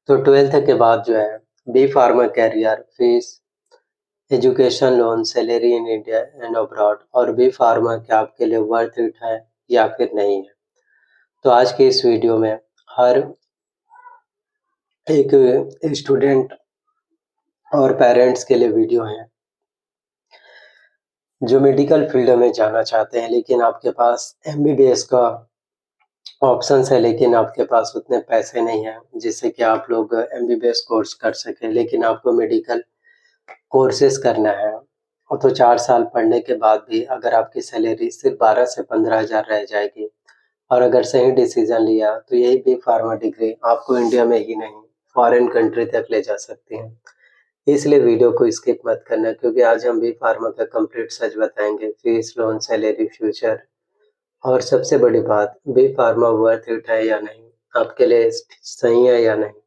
तो 12th के बाद जो है B pharma career fees, education loan, salary in India and abroad और बी फार्मा क्या आपके लिए वर्थ इट है या फिर नहीं है। तो आज के इस वीडियो में हर एक स्टूडेंट और पेरेंट्स के लिए वीडियो है जो मेडिकल फील्ड में जाना चाहते हैं, लेकिन आपके पास एमबीबीएस का ऑप्शंस है, लेकिन आपके पास उतने पैसे नहीं हैं जिससे कि आप लोग एमबीबीएस कोर्स कर सकें, लेकिन आपको मेडिकल कोर्सेज करना है। और तो 4 साल पढ़ने के बाद भी अगर आपकी सैलरी सिर्फ 12 से 15,000 रह जाएगी और अगर सही डिसीजन लिया तो यही बी फार्मा डिग्री आपको इंडिया में ही नहीं फॉरेन कंट्री तक ले जा सकती है। इसलिए वीडियो को स्किप मत करना, क्योंकि आज हम बी फार्मा का कंप्लीट सच बताएंगे, फीस, लोन, सैलरी, फ्यूचर और सबसे बड़ी बात, बी फार्मा वर्थ इट है या नहीं, आपके लिए सही है या नहीं।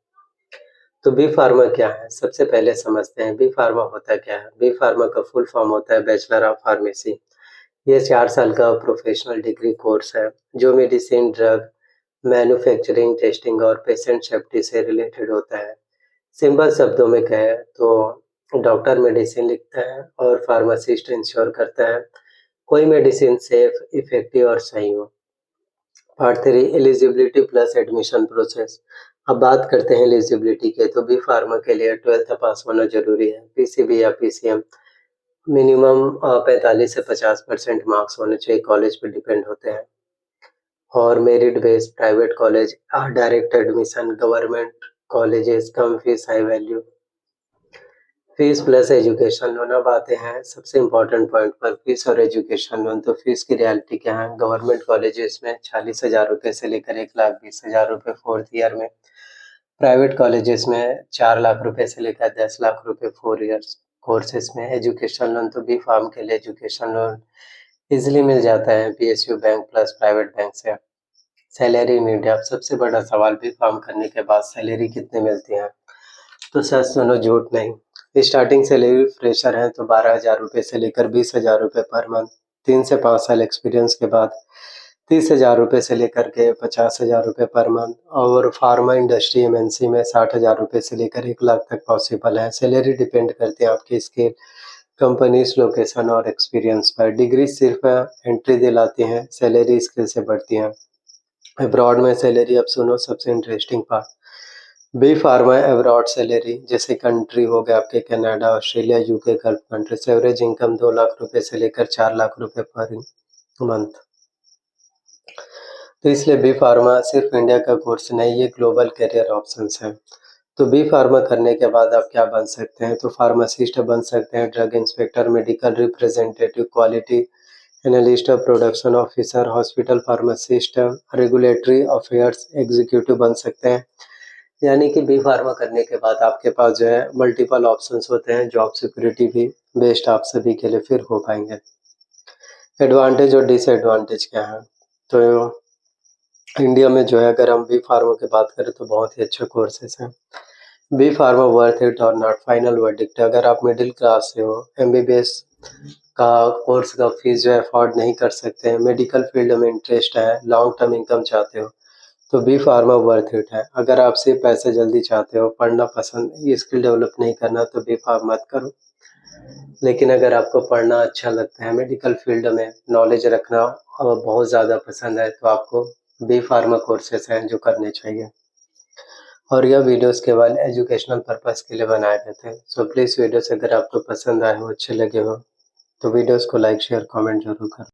तो बी फार्मा क्या है? सबसे पहले समझते हैं बी फार्मा होता क्या है। बी फार्मा का फुल फॉर्म होता है बैचलर ऑफ फार्मेसी। ये 4 साल का प्रोफेशनल डिग्री कोर्स है जो मेडिसिन, ड्रग, मैन्युफैक्चरिंग, टेस्टिंग और पेशेंट सेफ्टी से रिलेटेड होता है। सिंपल शब्दों में कहें तो डॉक्टर मेडिसिन लिखता है और फार्मासिस्ट इंश्योर करता है कोई मेडिसिन सेफ, इफेक्टिव और सही हो। Part 3 eligibility plus admission process. अब बात करते हैं एलिजिबिलिटी के, तो बी फार्मा के लिए 12th पास होना जरूरी है। पीसीबी या पीसीएम मिनिमम 45 से 50% मार्क्स होने चाहिए, कॉलेज पे डिपेंड होते हैं। और merit based private college, direct admission, government colleges, कम fees, high value. Fees plus education loan. अब आते हैं सबसे इम्पोर्टेंट पॉइंट पर, फीस और एजुकेशन लोन। तो फीस की रियलिटी क्या है? गवर्नमेंट कॉलेजेस में 40,000 रुपये से लेकर 1,20,000 रुपये फोर्थ ईयर में, प्राइवेट कॉलेजेस में 4 लाख रुपए से लेकर 10 लाख रुपए 4 इयर्स कोर्सेज में। एजुकेशन लोन, तो बी फार्म के लिए एजुकेशन लोन इजीली मिल जाता है PSU bank plus private bank से। सैलरी इन इंडिया, सबसे बड़ा सवाल, बी फार्म करने के बाद सैलरी कितने मिलती है? तो सच सुनो, झूठ नहीं। स्टार्टिंग सैलरी फ्रेशर है तो 12,000 रुपये से लेकर 20,000 रुपये पर मंथ। 3 से 5 साल एक्सपीरियंस के बाद 30,000 रुपये से लेकर के 50,000 रुपये पर मंथ। और फार्मा इंडस्ट्री एमएनसी में 60,000 रुपये से लेकर 1 लाख तक पॉसिबल है। सैलरी डिपेंड करती है आपकी स्किल, कंपनीज, लोकेशन और एक्सपीरियंस पर। डिग्री सिर्फ एंट्री दिलाती हैं, सैलरी स्किल से बढ़ती हैं। अब्रॉड में सैलरी, अब सुनो सबसे interesting part. B pharma abroad salary, जैसे कंट्री हो गया आपके Canada, Australia, UK, Gulf country से एवरेज इनकम 2 लाख रुपए से लेकर 4 लाख रुपए पर मंथ। तो इसलिए बी फार्मा सिर्फ इंडिया का कोर्स नहीं, ये ग्लोबल करियर ऑप्शंस है। तो बी फार्मा करने के बाद आप क्या बन सकते हैं? तो फार्मासिस्ट बन सकते हैं, drug inspector, medical representative, quality analyst, production officer, hospital pharmacist, regulatory affairs executive बन सकते हैं। यानी कि बी फार्मा करने के बाद आपके पास जो है मल्टीपल ऑप्शंस होते हैं, जॉब सिक्योरिटी भी बेस्ट आप सभी के लिए फिर हो पाएंगे। एडवांटेज और डिसएडवांटेज क्या है? तो इंडिया में जो है अगर हम बी फार्मा की बात करें तो बहुत ही अच्छे कोर्सेस हैं। बी फार्मा वर्थ इट और नॉट, फाइनल वर्डिक्ट। अगर आप मिडिल क्लास से हो, एमबीबीएस का कोर्स का फीस जो है अफोर्ड नहीं कर सकते हैं, मेडिकल फील्ड में इंटरेस्ट है, लॉन्ग टर्म इनकम चाहते हो, तो बी फार्मा वर्थ इट है। अगर आप सिर्फ पैसे जल्दी चाहते हो, पढ़ना पसंद, स्किल डेवलप नहीं करना, तो बी फार्म मत करो। लेकिन अगर आपको पढ़ना अच्छा लगता है, मेडिकल फील्ड में नॉलेज रखना बहुत ज़्यादा पसंद है, तो आपको बी फार्मा कोर्सेस हैं जो करने चाहिए। और यह वीडियोस केवल एजुकेशनल पर्पस के लिए बनाए गए थे। सो प्लीज़ वीडियोस अगर आपको पसंद आए हो, अच्छे लगे हो, तो वीडियोस को लाइक, शेयर, कमेंट जरूर करें।